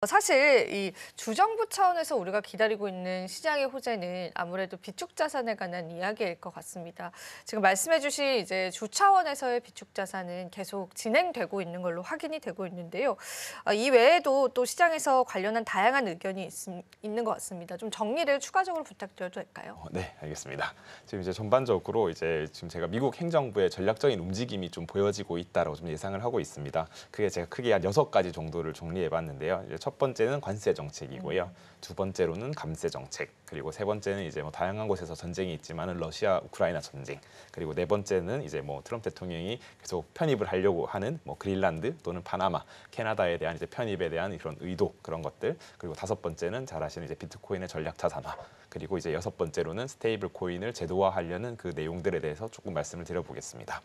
사실 이 주정부 차원에서 우리가 기다리고 있는 시장의 호재는 아무래도 비축 자산에 관한 이야기일 것 같습니다. 지금 말씀해주신 이제 주 차원에서의 비축 자산은 계속 진행되고 있는 걸로 확인이 되고 있는데요. 이 외에도 또 시장에서 관련한 다양한 의견이 있는 것 같습니다. 좀 정리를 추가적으로 부탁드려도 될까요? 네, 알겠습니다. 지금 이제 전반적으로 이제 지금 제가 미국 행정부의 전략적인 움직임이 좀 보여지고 있다라고 좀 예상을 하고 있습니다. 그게 제가 크게 한 6가지 정도를 정리해봤는데요. 이제 첫 번째는 관세 정책이고요. 두 번째로는 감세 정책, 그리고 세 번째는 이제 뭐 다양한 곳에서 전쟁이 있지만은 러시아 우크라이나 전쟁, 그리고 네 번째는 이제 뭐 트럼프 대통령이 계속 편입을 하려고 하는 뭐 그린란드 또는 파나마, 캐나다에 대한 이제 편입에 대한 그런 의도 그런 것들, 그리고 다섯 번째는 잘 아시는 이제 비트코인의 전략 자산화, 그리고 이제 여섯 번째로는 스테이블 코인을 제도화하려는 그 내용들에 대해서 조금 말씀을 드려보겠습니다.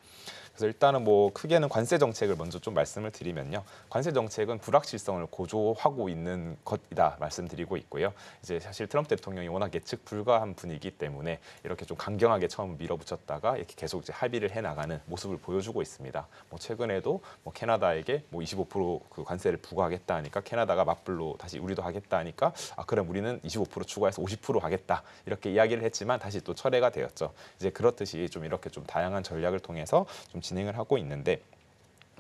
그래서 일단은 뭐 크게는 관세 정책을 먼저 좀 말씀을 드리면요. 관세 정책은 불확실성을 고조하고 있는 것이다 말씀드리고 있고요. 이제 사실 트럼프 대통령이 워낙 예측 불가한 분이기 때문에 이렇게 좀 강경하게 처음 밀어붙였다가 이렇게 계속 이제 합의를 해나가는 모습을 보여주고 있습니다. 뭐 최근에도 뭐 캐나다에게 뭐 25%그 관세를 부과하겠다 하니까 캐나다가 맞불로 다시 우리도 하겠다 하니까 그럼 우리는 25% 추가해서 50% 하겠다 이렇게 이야기를 했지만 다시 또 철회가 되었죠. 이제 그렇듯이 좀 이렇게 좀 다양한 전략을 통해서 좀 진행을 하고 있는데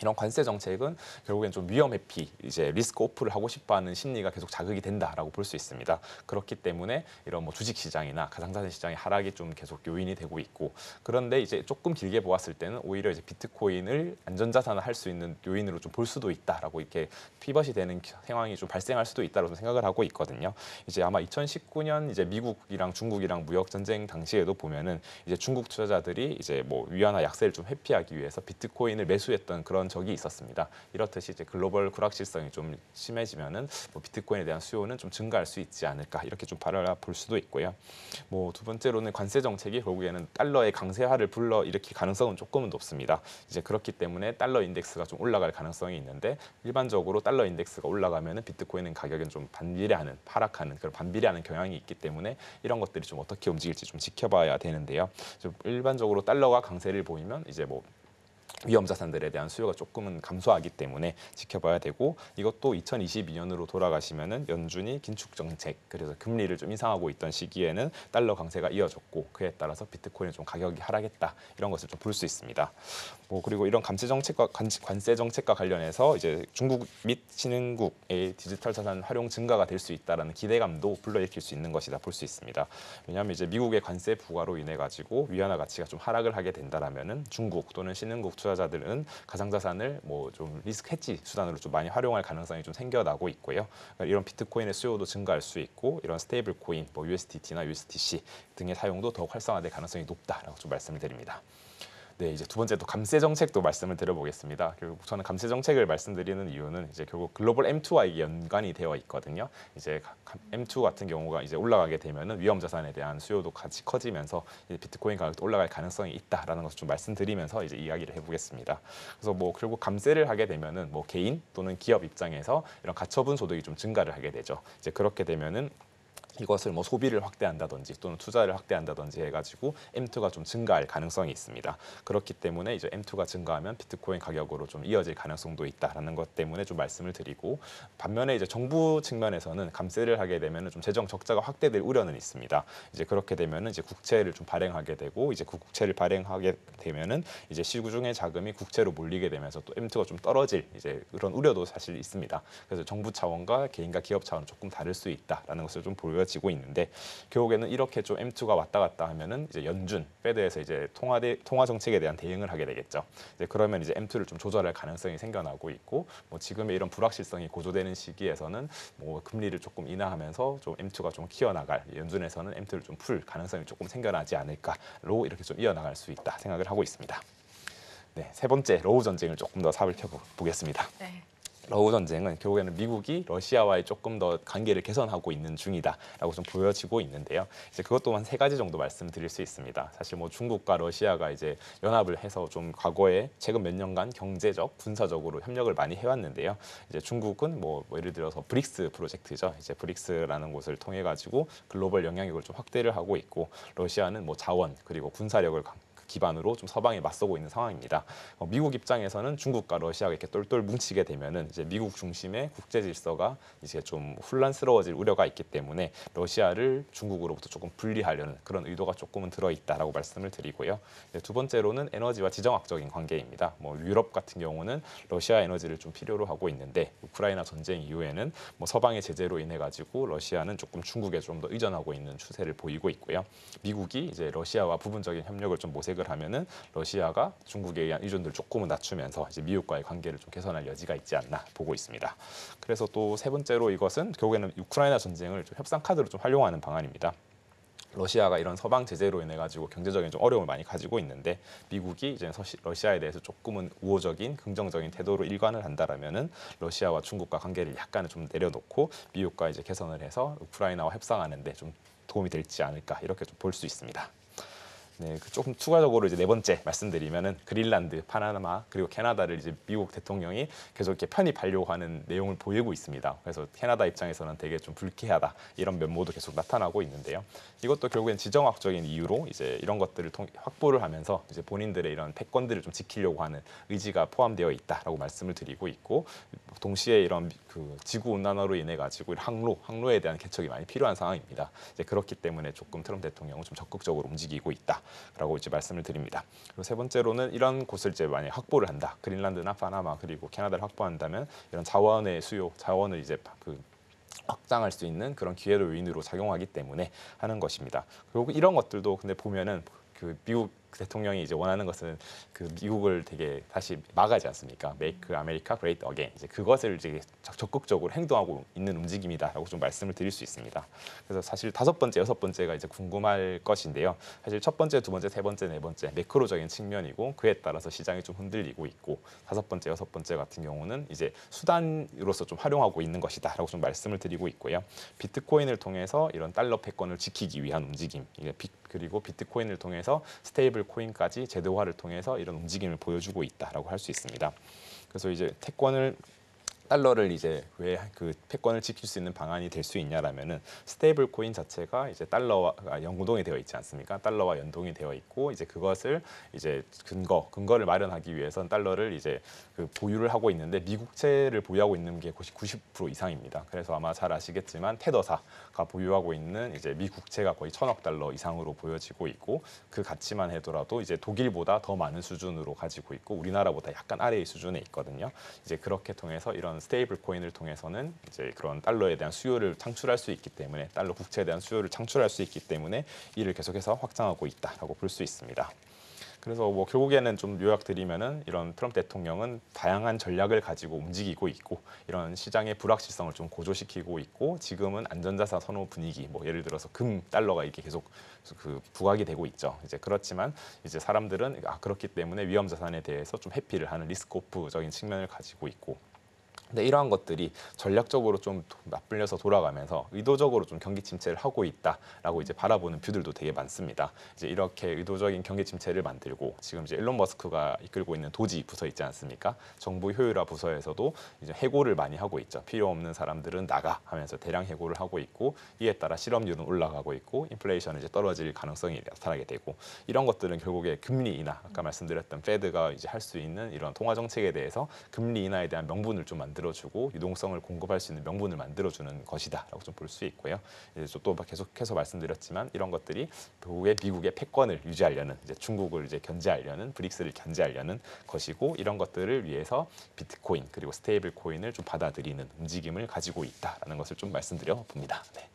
이런 관세 정책은 결국엔 좀 위험 회피, 이제 리스크 오프를 하고 싶어하는 심리가 계속 자극이 된다라고 볼 수 있습니다. 그렇기 때문에 이런 뭐 주식 시장이나 가상자산 시장의 하락이 좀 계속 요인이 되고 있고, 그런데 이제 조금 길게 보았을 때는 오히려 이제 비트코인을 안전자산을 할 수 있는 요인으로 좀 볼 수도 있다라고 이렇게 피벗이 되는 상황이 좀 발생할 수도 있다고 생각을 하고 있거든요. 이제 아마 2019년 이제 미국이랑 중국이랑 무역 전쟁 당시에도 보면은 이제 중국 투자자들이 이제 뭐 위안화 약세를 좀 회피하기 위해서 비트코인을 매수했던 그런 적이 있었습니다. 이렇듯이 이제 글로벌 불확실성이 좀 심해지면은 뭐 비트코인에 대한 수요는 좀 증가할 수 있지 않을까 이렇게 좀 바라볼 수도 있고요. 뭐 두 번째로는 관세 정책이 결국에는 달러의 강세화를 불러 일으킬 가능성은 조금은 높습니다. 이제 그렇기 때문에 달러 인덱스가 좀 올라갈 가능성이 있는데 일반적으로 달러 인덱스가 올라가면은 비트코인은 가격은 좀 반비례하는 하락하는 그런 반비례하는 경향이 있기 때문에 이런 것들이 좀 어떻게 움직일지 좀 지켜봐야 되는데요. 좀 일반적으로 달러가 강세를 보이면 이제 뭐 위험 자산들에 대한 수요가 조금은 감소하기 때문에 지켜봐야 되고, 이것도 2022년으로 돌아가시면은 연준이 긴축 정책, 그래서 금리를 좀 인상하고 있던 시기에는 달러 강세가 이어졌고 그에 따라서 비트코인은 좀 가격이 하락했다 이런 것을 좀 볼 수 있습니다. 뭐 그리고 이런 감세 정책과 관세 정책과 관련해서 이제 중국 및 신흥국의 디지털 자산 활용 증가가 될 수 있다라는 기대감도 불러일으킬 수 있는 것이다 볼 수 있습니다. 왜냐하면 이제 미국의 관세 부과로 인해 가지고 위안화 가치가 좀 하락을 하게 된다라면은 중국 또는 신흥국 투자자들은 가상자산을 뭐 좀 리스크 해지 수단으로 좀 많이 활용할 가능성이 좀 생겨나고 있고요. 그러니까 이런 비트코인의 수요도 증가할 수 있고 이런 스테이블 코인, 뭐 USDT나 USDC 등의 사용도 더욱 활성화될 가능성이 높다라고 좀 말씀을 드립니다. 네, 이제 두 번째 또 감세 정책도 말씀을 드려보겠습니다. 결국 저는 감세 정책을 말씀드리는 이유는 이제 결국 글로벌 M2와 이게 연관이 되어 있거든요. 이제 M2 같은 경우가 이제 올라가게 되면은 위험 자산에 대한 수요도 같이 커지면서 이제 비트코인 가격도 올라갈 가능성이 있다라는 것을 좀 말씀드리면서 이제 이야기를 해보겠습니다. 그래서 뭐 결국 감세를 하게 되면은 뭐 개인 또는 기업 입장에서 이런 가처분 소득이 좀 증가를 하게 되죠. 이제 그렇게 되면은 이것을 뭐 소비를 확대한다든지 또는 투자를 확대한다든지 해가지고 M2가 좀 증가할 가능성이 있습니다. 그렇기 때문에 이제 M2가 증가하면 비트코인 가격으로 좀 이어질 가능성도 있다라는 것 때문에 좀 말씀을 드리고, 반면에 이제 정부 측면에서는 감세를 하게 되면 좀 재정 적자가 확대될 우려는 있습니다. 이제 그렇게 되면은 이제 국채를 좀 발행하게 되고, 이제 그 국채를 발행하게 되면은 이제 시중의 자금이 국채로 몰리게 되면서 또 M2가 좀 떨어질 이제 그런 우려도 사실 있습니다. 그래서 정부 차원과 개인과 기업 차원 조금 다를 수 있다라는 것을 좀 보여지고 있는데, 결국에는 이렇게 좀 M2가 왔다 갔다 하면은 이제 연준, 페드에서 이제 통화 정책에 대한 대응을 하게 되겠죠. 이제 그러면 이제 M2를 좀 조절할 가능성이 생겨나고 있고, 뭐 지금의 이런 불확실성이 고조되는 시기에서는 뭐 금리를 조금 인하하면서 좀 M2가 좀 키워나갈, 연준에서는 M2를 좀 풀 가능성이 조금 생겨나지 않을까로 이렇게 좀 이어나갈 수 있다 생각을 하고 있습니다. 네, 세 번째 러우 전쟁을 조금 더 살펴보겠습니다. 네. 러우 전쟁은 결국에는 미국이 러시아와의 조금 더 관계를 개선하고 있는 중이다라고 좀 보여지고 있는데요. 이제 그것 또한 세 가지 정도 말씀드릴 수 있습니다. 사실 뭐 중국과 러시아가 이제 연합을 해서 좀 과거에 최근 몇 년간 경제적, 군사적으로 협력을 많이 해왔는데요. 이제 중국은 뭐 예를 들어서 브릭스 프로젝트죠. 이제 브릭스라는 곳을 통해 가지고 글로벌 영향력을 좀 확대를 하고 있고, 러시아는 뭐 자원 그리고 군사력을 기반으로 좀 서방에 맞서고 있는 상황입니다. 미국 입장에서는 중국과 러시아가 이렇게 똘똘 뭉치게 되면은 이제 미국 중심의 국제 질서가 이제 좀 혼란스러워질 우려가 있기 때문에 러시아를 중국으로부터 조금 분리하려는 그런 의도가 조금은 들어 있다라고 말씀을 드리고요. 두 번째로는 에너지와 지정학적인 관계입니다. 뭐 유럽 같은 경우는 러시아 에너지를 좀 필요로 하고 있는데 우크라이나 전쟁 이후에는 뭐 서방의 제재로 인해 가지고 러시아는 조금 중국에 좀 더 의존하고 있는 추세를 보이고 있고요. 미국이 이제 러시아와 부분적인 협력을 좀 모색을 하면은 러시아가 중국에 의한 의존도를 조금은 낮추면서 이제 미국과의 관계를 좀 개선할 여지가 있지 않나 보고 있습니다. 그래서 또 세 번째로 이것은 결국에는 우크라이나 전쟁을 좀 협상 카드로 좀 활용하는 방안입니다. 러시아가 이런 서방 제재로 인해 가지고 경제적인 좀 어려움을 많이 가지고 있는데 미국이 이제 러시아에 대해서 조금은 우호적인 긍정적인 태도로 일관을 한다라면은 러시아와 중국과 관계를 약간은 좀 내려놓고 미국과 이제 개선을 해서 우크라이나와 협상하는데 좀 도움이 될지 않을까 이렇게 좀 볼 수 있습니다. 네, 조금 추가적으로 이제 네 번째 말씀드리면은 그린란드, 파나마 그리고 캐나다를 이제 미국 대통령이 계속 이렇게 편입하려고 하는 내용을 보이고 있습니다. 그래서 캐나다 입장에서는 되게 좀 불쾌하다 이런 면모도 계속 나타나고 있는데요. 이것도 결국엔 지정학적인 이유로 이제 이런 것들을 확보를 하면서 이제 본인들의 이런 패권들을 좀 지키려고 하는 의지가 포함되어 있다라고 말씀을 드리고 있고 동시에 이런 그 지구 온난화로 인해 가지고 항로에 대한 개척이 많이 필요한 상황입니다. 이제 그렇기 때문에 조금 트럼프 대통령은 좀 적극적으로 움직이고 있다. 라고 이제 말씀을 드립니다. 그리고 세 번째로는 이런 곳을 이제 만약 확보를 한다. 그린란드나 파나마 그리고 캐나다를 확보한다면 이런 자원의 수요, 자원을 이제 그 확장할 수 있는 그런 기회로 요인으로 작용하기 때문에 하는 것입니다. 그리고 이런 것들도 근데 보면은 그 미국 대통령이 이제 원하는 것은 그 미국을 되게 다시 막아지 않습니까? Make America Great Again. 이제 그것을 이제 적극적으로 행동하고 있는 움직임이다라고 좀 말씀을 드릴 수 있습니다. 그래서 사실 다섯 번째, 여섯 번째가 이제 궁금할 것인데요. 사실 첫 번째, 두 번째, 세 번째, 네 번째 매크로적인 측면이고 그에 따라서 시장이 좀 흔들리고 있고 다섯 번째, 여섯 번째 같은 경우는 이제 수단으로서 좀 활용하고 있는 것이다라고 좀 말씀을 드리고 있고요. 비트코인을 통해서 이런 달러 패권을 지키기 위한 움직임, 그리고 비트코인을 통해서 스테이블 코인까지 제도화를 통해서 이런 움직임을 보여주고 있다라고 할 수 있습니다. 그래서 이제 달러를 이제 왜 그 패권을 지킬 수 있는 방안이 될 수 있냐라면은 스테이블 코인 자체가 이제 달러와 연동이 되어 있지 않습니까? 달러와 연동이 되어 있고 이제 그것을 이제 근거를 마련하기 위해서는 달러를 이제 그 보유를 하고 있는데 미국채를 보유하고 있는 게 90% 이상입니다. 그래서 아마 잘 아시겠지만 테더사가 보유하고 있는 이제 미국채가 거의 1,000억 달러 이상으로 보여지고 있고 그 가치만 하더라도 이제 독일보다 더 많은 수준으로 가지고 있고 우리나라보다 약간 아래의 수준에 있거든요. 이제 그렇게 통해서 이런 스테이블 코인을 통해서는 이제 그런 달러에 대한 수요를 창출할 수 있기 때문에 달러 국채에 대한 수요를 창출할 수 있기 때문에 이를 계속해서 확장하고 있다라고 볼 수 있습니다. 그래서 뭐 결국에는 좀 요약드리면은 이런 트럼프 대통령은 다양한 전략을 가지고 움직이고 있고 이런 시장의 불확실성을 좀 고조시키고 있고 지금은 안전자산 선호 분위기 뭐 예를 들어서 달러가 이렇게 계속 그 부각이 되고 있죠. 이제 그렇지만 이제 사람들은 그렇기 때문에 위험 자산에 대해서 좀 회피를 하는 리스크오프적인 측면을 가지고 있고 근데 이러한 것들이 전략적으로 좀 맞불려서 돌아가면서 의도적으로 좀 경기 침체를 하고 있다라고 이제 바라보는 뷰들도 되게 많습니다. 이제 이렇게 의도적인 경기 침체를 만들고 지금 이제 일론 머스크가 이끌고 있는 도지 부서 있지 않습니까? 정부 효율화 부서에서도 이제 해고를 많이 하고 있죠. 필요 없는 사람들은 나가 하면서 대량 해고를 하고 있고 이에 따라 실업률은 올라가고 있고 인플레이션은 이제 떨어질 가능성이 나타나게 되고 이런 것들은 결국에 금리 인하 아까 말씀드렸던 페드가 이제 할 수 있는 이런 통화 정책에 대해서 금리 인하에 대한 명분을 좀 만들어주고 유동성을 공급할 수 있는 명분을 만들어주는 것이다라고 좀 볼 수 있고요. 이제 또 계속해서 말씀드렸지만 이런 것들이 결국에 미국의 패권을 유지하려는 이제 중국을 이제 견제하려는 브릭스를 견제하려는 것이고 이런 것들을 위해서 비트코인 그리고 스테이블 코인을 좀 받아들이는 움직임을 가지고 있다라는 것을 좀 말씀드려 봅니다. 네.